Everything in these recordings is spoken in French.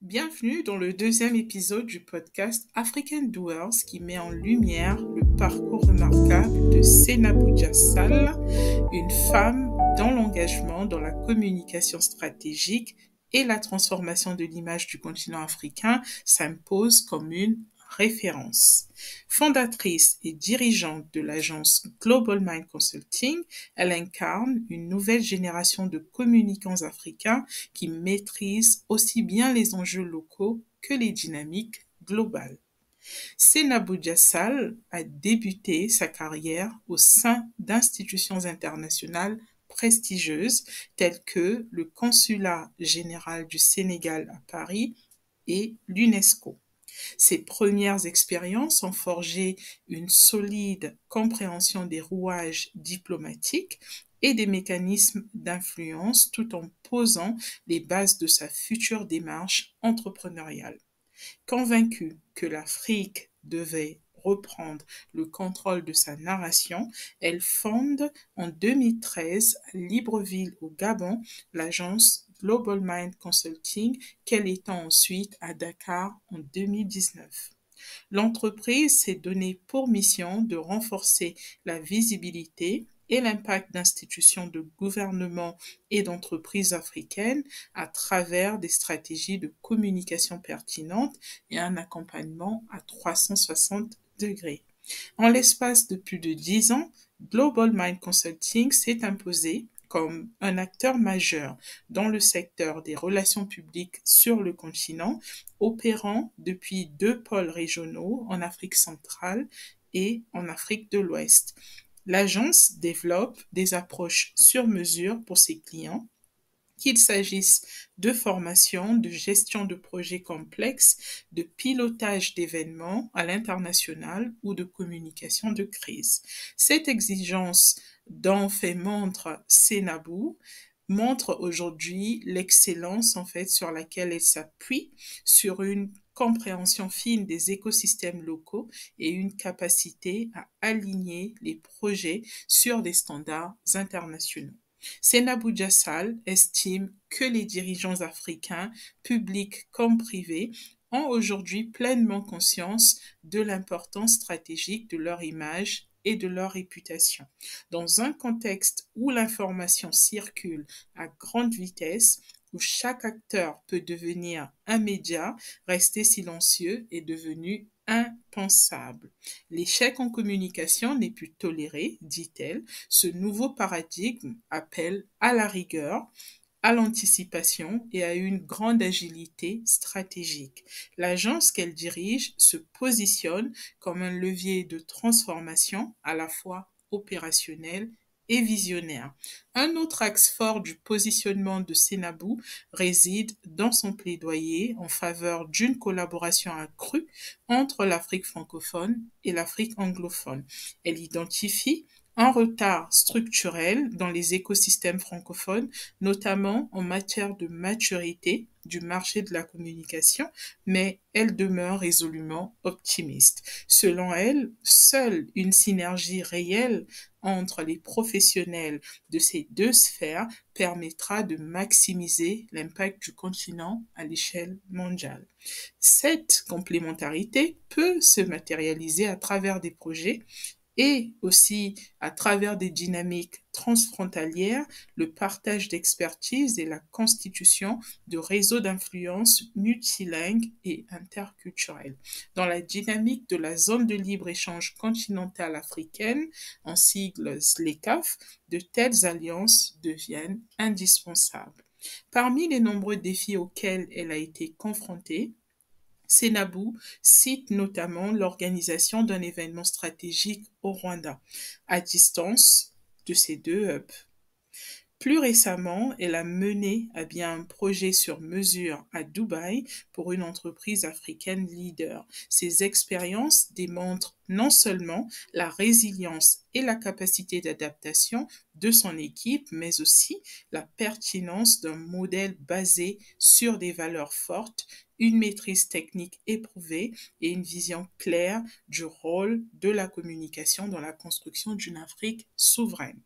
Bienvenue dans le deuxième épisode du podcast African Doers qui met en lumière le parcours remarquable de Seynabou Diassal, une femme dont l'engagement dans la communication stratégique et la transformation de l'image du continent africain s'impose comme une référence. Fondatrice et dirigeante de l'agence Global Mind Consulting, elle incarne une nouvelle génération de communicants africains qui maîtrisent aussi bien les enjeux locaux que les dynamiques globales. Seynabou Diassal a débuté sa carrière au sein d'institutions internationales prestigieuses telles que le Consulat général du Sénégal à Paris et l'UNESCO. Ses premières expériences ont forgé une solide compréhension des rouages diplomatiques et des mécanismes d'influence tout en posant les bases de sa future démarche entrepreneuriale. Convaincue que l'Afrique devait reprendre le contrôle de sa narration, elle fonde en 2013 à Libreville au Gabon l'agence Global Mind Consulting qu'elle étend ensuite à Dakar en 2019. L'entreprise s'est donnée pour mission de renforcer la visibilité et l'impact d'institutions de gouvernement et d'entreprises africaines à travers des stratégies de communication pertinentes et un accompagnement à 360 degrés. En l'espace de plus de 10 ans, Global Mind Consulting s'est imposé comme un acteur majeur dans le secteur des relations publiques sur le continent, opérant depuis 2 pôles régionaux en Afrique centrale et en Afrique de l'Ouest. L'agence développe des approches sur mesure pour ses clients, qu'il s'agisse de formation, de gestion de projets complexes, de pilotage d'événements à l'international ou de communication de crise. Cette exigence dont fait montre Seynabou montre aujourd'hui l'excellence en fait sur laquelle elle s'appuie, sur une compréhension fine des écosystèmes locaux et une capacité à aligner les projets sur des standards internationaux. Seynabou Diassal estime que les dirigeants africains, publics comme privés, ont aujourd'hui pleinement conscience de l'importance stratégique de leur image et de leur réputation. Dans un contexte où l'information circule à grande vitesse, où chaque acteur peut devenir un média, rester silencieux est devenu impensable. L'échec en communication n'est plus toléré, dit-elle. Ce nouveau paradigme appelle à la rigueur, à l'anticipation et à une grande agilité stratégique. L'agence qu'elle dirige se positionne comme un levier de transformation à la fois opérationnel et visionnaire. Un autre axe fort du positionnement de Seynabou réside dans son plaidoyer en faveur d'une collaboration accrue entre l'Afrique francophone et l'Afrique anglophone. Elle identifie un retard structurel dans les écosystèmes francophones, notamment en matière de maturité du marché de la communication, mais elle demeure résolument optimiste. Selon elle, seule une synergie réelle entre les professionnels de ces deux sphères permettra de maximiser l'impact du continent à l'échelle mondiale. Cette complémentarité peut se matérialiser à travers des projets et aussi à travers des dynamiques transfrontalières, le partage d'expertise et la constitution de réseaux d'influence multilingues et interculturels. Dans la dynamique de la zone de libre-échange continentale africaine, en sigle ZLECAf, de telles alliances deviennent indispensables. Parmi les nombreux défis auxquels elle a été confrontée, Seynabou cite notamment l'organisation d'un événement stratégique au Rwanda, à distance de ces deux hubs. Plus récemment, elle a mené à bien un projet sur mesure à Dubaï pour une entreprise africaine leader. Ces expériences démontrent non seulement la résilience et la capacité d'adaptation de son équipe, mais aussi la pertinence d'un modèle basé sur des valeurs fortes, une maîtrise technique éprouvée et une vision claire du rôle de la communication dans la construction d'une Afrique souveraine.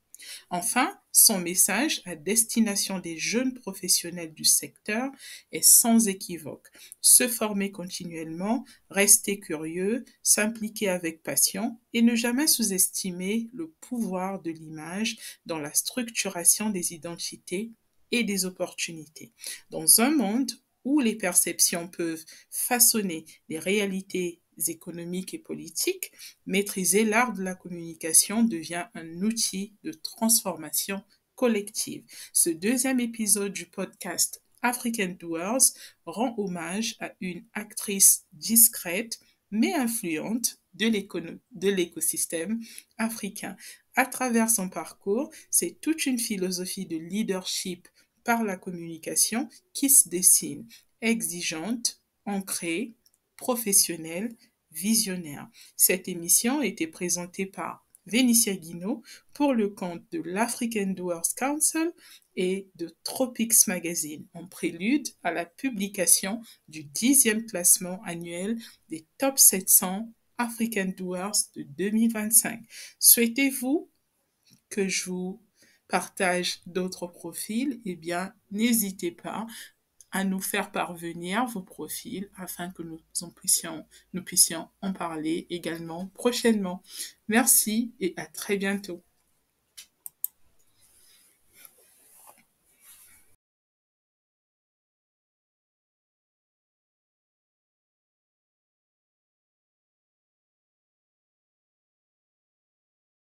Enfin, son message à destination des jeunes professionnels du secteur est sans équivoque. Se former continuellement, rester curieux, s'impliquer avec passion et ne jamais sous-estimer le pouvoir de l'image dans la structuration des identités et des opportunités. Dans un monde où les perceptions peuvent façonner les réalités économiques et politiques, maîtriser l'art de la communication devient un outil de transformation collective. Ce deuxième épisode du podcast African Doers rend hommage à une actrice discrète mais influente de l'écosystème africain. À travers son parcours, c'est toute une philosophie de leadership par la communication qui se dessine, exigeante, ancrée, professionnelle, visionnaire. Cette émission a été présentée par Vénitia Guinaud pour le compte de l'African Doers Council et de Tropics Magazine, en prélude à la publication du 10e classement annuel des Top 700 African Doers de 2025. Souhaitez-vous que je vous partage d'autres profils? Eh bien, n'hésitez pas à nous faire parvenir vos profils afin que nous puissions en parler également prochainement. Merci et à très bientôt.